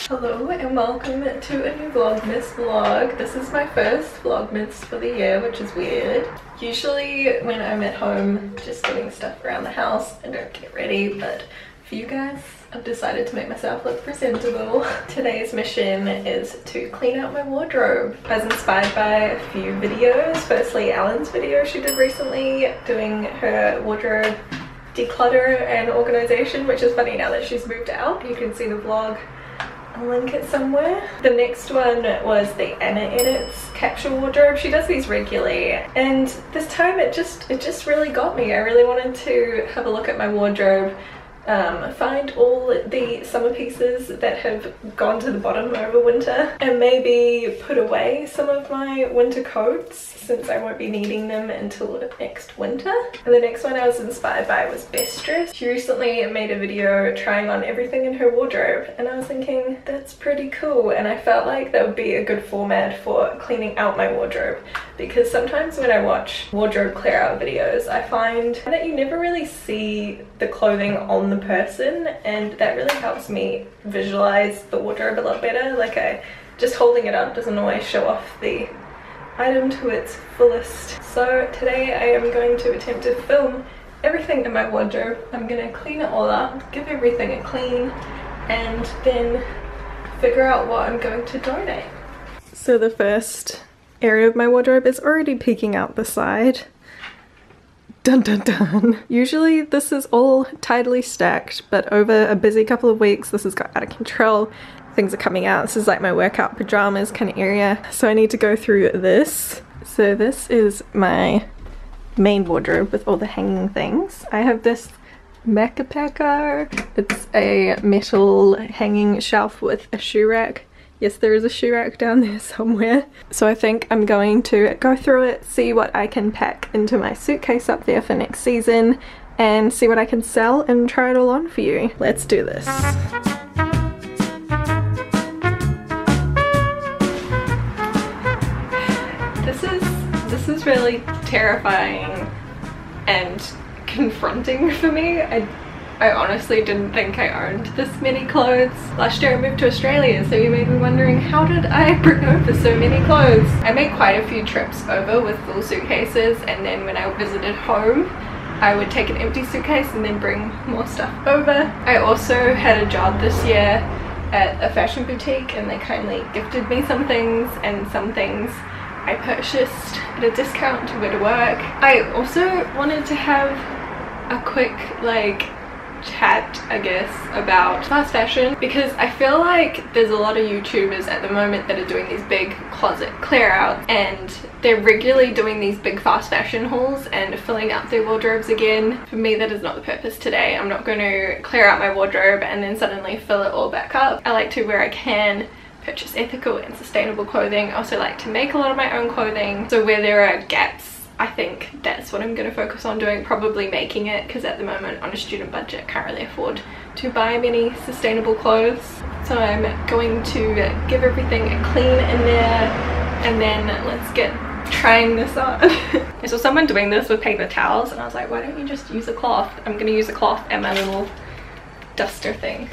Hello and welcome to a new Vlogmas vlog. This is my first Vlogmas for the year, which is weird. Usually when I'm at home just doing stuff around the house, I don't get ready, but for you guys I've decided to make myself look presentable. Today's mission is to clean out my wardrobe. I was inspired by a few videos. Firstly, Ellen's video she did recently doing her wardrobe declutter and organization, which is funny now that she's moved out. You can see the vlog. I'll link it somewhere. The next one was the Anna Edits capsule wardrobe. She does these regularly, and this time it just really got me. I really wanted to have a look at my wardrobe, find all the summer pieces that have gone to the bottom over winter, and maybe put away some of my winter coats since I won't be needing them until next winter. And the next one I was inspired by was Best Dress. She recently made a video trying on everything in her wardrobe, and I was thinking that's pretty cool, and I felt like that would be a good format for cleaning out my wardrobe, because sometimes when I watch wardrobe clear out videos I find that you never really see the clothing on the person, and that really helps me visualize the wardrobe a lot better. Like just holding it up doesn't always show off the item to its fullest. So today I am going to attempt to film everything in my wardrobe. I'm gonna clean it all up, give everything a clean, and then figure out what I'm going to donate. So the first area of my wardrobe is already peeking out the side. Dun dun dun. Usually this is all tidily stacked, but over a busy couple of weeks this has got out of control. Things are coming out. This is like my workout pajamas kind of area, so I need to go through this. So this is my main wardrobe with all the hanging things. I have this Macpacker. It's a metal hanging shelf with a shoe rack. Yes, there is a shoe rack down there somewhere. So I think I'm going to go through it, see what I can pack into my suitcase up there for next season, and see what I can sell and try it all on for you. Let's do this. This is really terrifying and confronting for me. I honestly didn't think I owned this many clothes. Last year I moved to Australia, so you may be wondering, how did I bring over so many clothes? I made quite a few trips over with full suitcases, and then when I visited home I would take an empty suitcase and then bring more stuff over. I also had a job this year at a fashion boutique, and they kindly gifted me some things, and some things I purchased at a discount to wear to work. I also wanted to have a quick chat, I guess, about fast fashion, because I feel like there's a lot of YouTubers at the moment that are doing these big closet clear outs, and they're regularly doing these big fast fashion hauls and filling up their wardrobes again. For me, that is not the purpose today. I'm not going to clear out my wardrobe and then suddenly fill it all back up. I like to, where I can, purchase ethical and sustainable clothing. I also like to make a lot of my own clothing, so where there are gaps, I think that's what I'm going to focus on doing, probably making it, because at the moment on a student budget can't really afford to buy many sustainable clothes. So I'm going to give everything a clean in there, and then let's get trying this on. I saw someone doing this with paper towels and I was like, why don't you just use a cloth? I'm going to use a cloth and my little duster thing.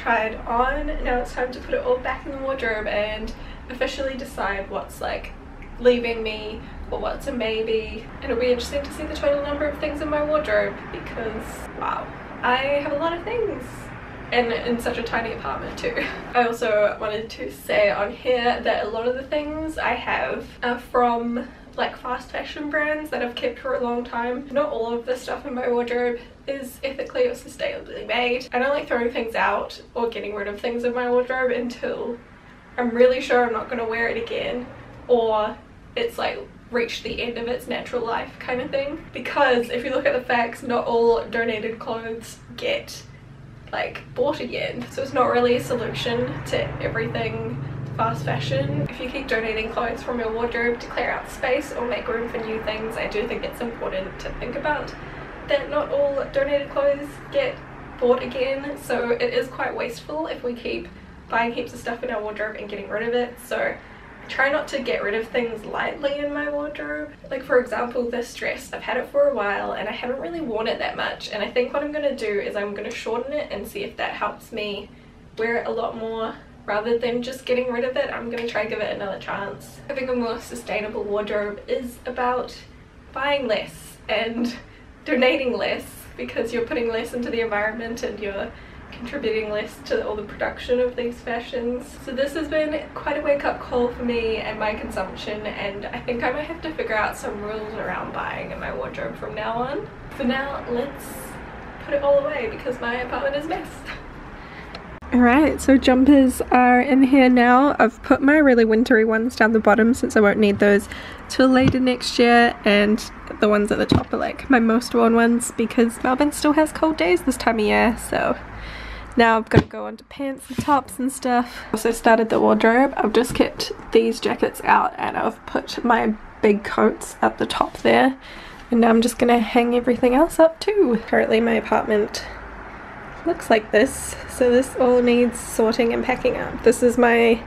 tried on. Now it's time to put it all back in the wardrobe and officially decide what's like leaving me or what's a maybe. It'll be interesting to see the total number of things in my wardrobe because wow, I have a lot of things and in such a tiny apartment too. I also wanted to say on here that a lot of the things I have are from like fast fashion brands that I've kept for a long time. Not all of the stuff in my wardrobe is ethically or sustainably made. I don't like throwing things out or getting rid of things in my wardrobe until I'm really sure I'm not going to wear it again, or it's like reached the end of its natural life kind of thing. Because if you look at the facts, not all donated clothes get like bought again, so it's not really a solution to everything fast fashion. If you keep donating clothes from your wardrobe to clear out space or make room for new things, I do think it's important to think about that not all donated clothes get bought again, so it is quite wasteful if we keep buying heaps of stuff in our wardrobe and getting rid of it. So I try not to get rid of things lightly in my wardrobe. Like for example, this dress, I've had it for a while and I haven't really worn it that much, and I think what I'm going to do is I'm going to shorten it and see if that helps me wear it a lot more. Rather than just getting rid of it, I'm going to try and give it another chance. Having a more sustainable wardrobe is about buying less and donating less, because you're putting less into the environment and you're contributing less to all the production of these fashions. So this has been quite a wake-up call for me and my consumption, and I think I might have to figure out some rules around buying in my wardrobe from now on. For now, let's put it all away because my apartment is a mess. Alright, so jumpers are in here now. I've put my really wintry ones down the bottom since I won't need those till later next year, and the ones at the top are like my most worn ones because Melbourne still has cold days this time of year. So now I've got to go on to pants and tops and stuff. Also started the wardrobe. I've just kept these jackets out and I've put my big coats at the top there, and now I'm just gonna hang everything else up too. Currently my apartment looks like this, so this all needs sorting and packing up. This is my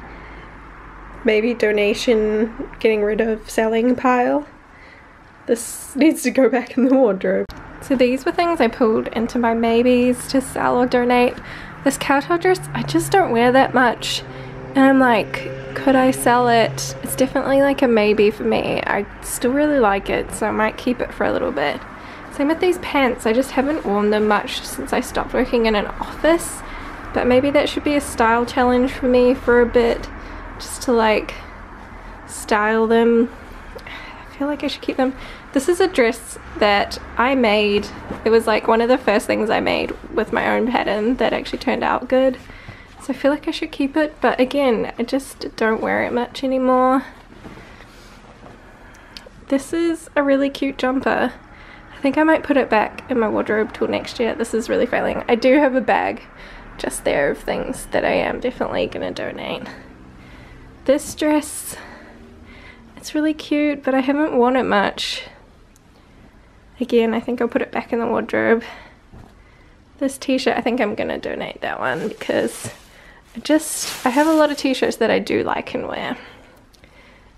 maybe donation, getting rid of, selling pile. This needs to go back in the wardrobe. So these were things I pulled into my maybes to sell or donate. This cowtail dress, I just don't wear that much, and I'm like, could I sell it? It's definitely like a maybe for me. I still really like it, so I might keep it for a little bit. Same with these pants, I just haven't worn them much since I stopped working in an office, but maybe that should be a style challenge for me for a bit, just to like style them. I feel like I should keep them. This is a dress that I made. It was like one of the first things I made with my own pattern that actually turned out good, so I feel like I should keep it, but again, I just don't wear it much anymore. This is a really cute jumper. I think I might put it back in my wardrobe till next year. This is really failing. I do have a bag just there of things that I am definitely gonna donate. This dress, it's really cute, but I haven't worn it much. Again, I think I'll put it back in the wardrobe. This t-shirt, I think I'm gonna donate that one because I have a lot of t-shirts that I do like and wear.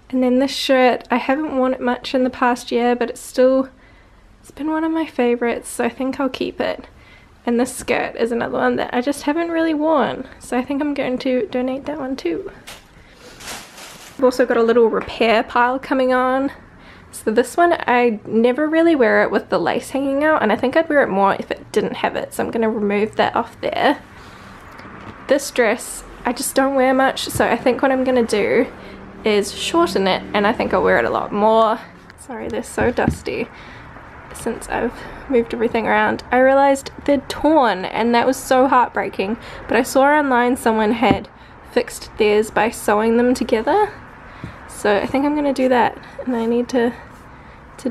And then this shirt, I haven't worn it much in the past year, but it's been one of my favorites, so I think I'll keep it. And this skirt is another one that I just haven't really worn, so I think I'm going to donate that one too. I've also got a little repair pile coming on. So this one, I never really wear it with the lace hanging out, and I think I'd wear it more if it didn't have it, so I'm going to remove that off there. This dress, I just don't wear much, so I think what I'm going to do is shorten it, and I think I'll wear it a lot more. Sorry, they're so dusty since I've moved everything around. I realized they're torn, and that was so heartbreaking, but I saw online someone had fixed theirs by sewing them together, so I think I'm gonna do that, and I need to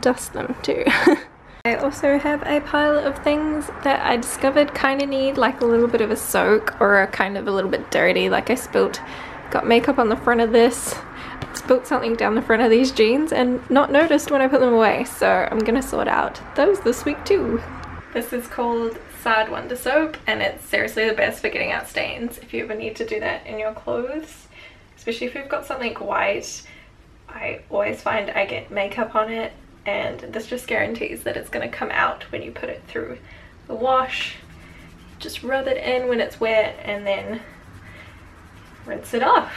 dust them too. I also have a pile of things that I discovered kind of need like a little bit of a soak, or are kind of a little bit dirty. Like I got makeup on the front of this, spilt something down the front of these jeans and not noticed when I put them away, so I'm gonna sort out those this week too. This is called Sad Wonder Soap, and it's seriously the best for getting out stains if you ever need to do that in your clothes, especially if you've got something white. I always find I get makeup on it, and this just guarantees that it's going to come out when you put it through the wash. just rub it in when it's wet and then rinse it off.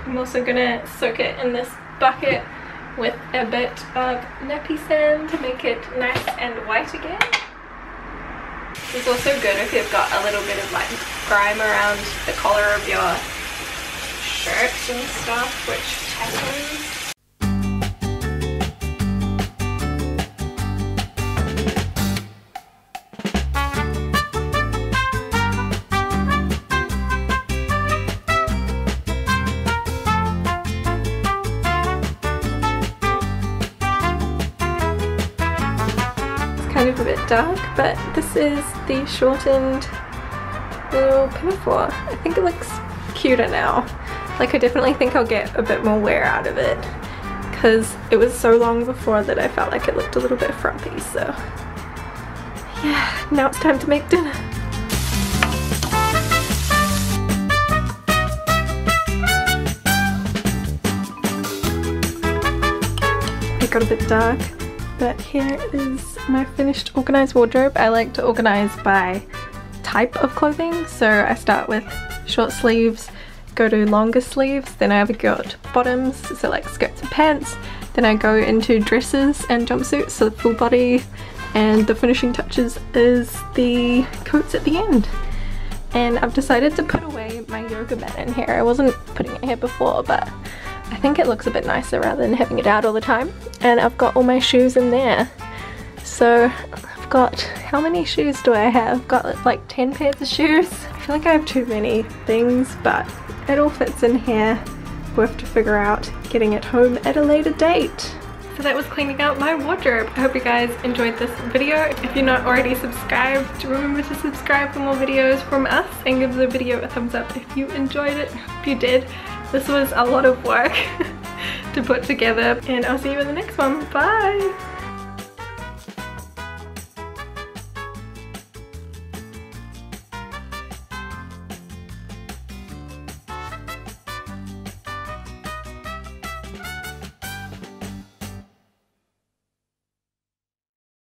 I'm also gonna soak it in this bucket with a bit of nappy sand to make it nice and white again. It's also good if you've got a little bit of like grime around the collar of your shirts and stuff, which happens. Kind of a bit dark, but this is the shortened little pinafore. I think it looks cuter now. Like I definitely think I'll get a bit more wear out of it because it was so long before that I felt like it looked a little bit frumpy. So yeah, now it's time to make dinner. It got a bit dark. But here is my finished organized wardrobe. I like to organize by type of clothing. So I start with short sleeves, go to longer sleeves, then I've got bottoms, so like skirts and pants. Then I go into dresses and jumpsuits, so the full body, and the finishing touches is the coats at the end. And I've decided to put away my yoga mat in here. I wasn't putting it here before, but I think it looks a bit nicer rather than having it out all the time. And I've got all my shoes in there. So I've got, how many shoes do I have? I've got like 10 pairs of shoes. I feel like I have too many things, but it all fits in here. We'll have to figure out getting it home at a later date. So that was cleaning out my wardrobe. I hope you guys enjoyed this video. If you're not already subscribed, remember to subscribe for more videos from us and give the video a thumbs up if you enjoyed it. I hope you did. This was a lot of work to put together, and I'll see you in the next one. Bye!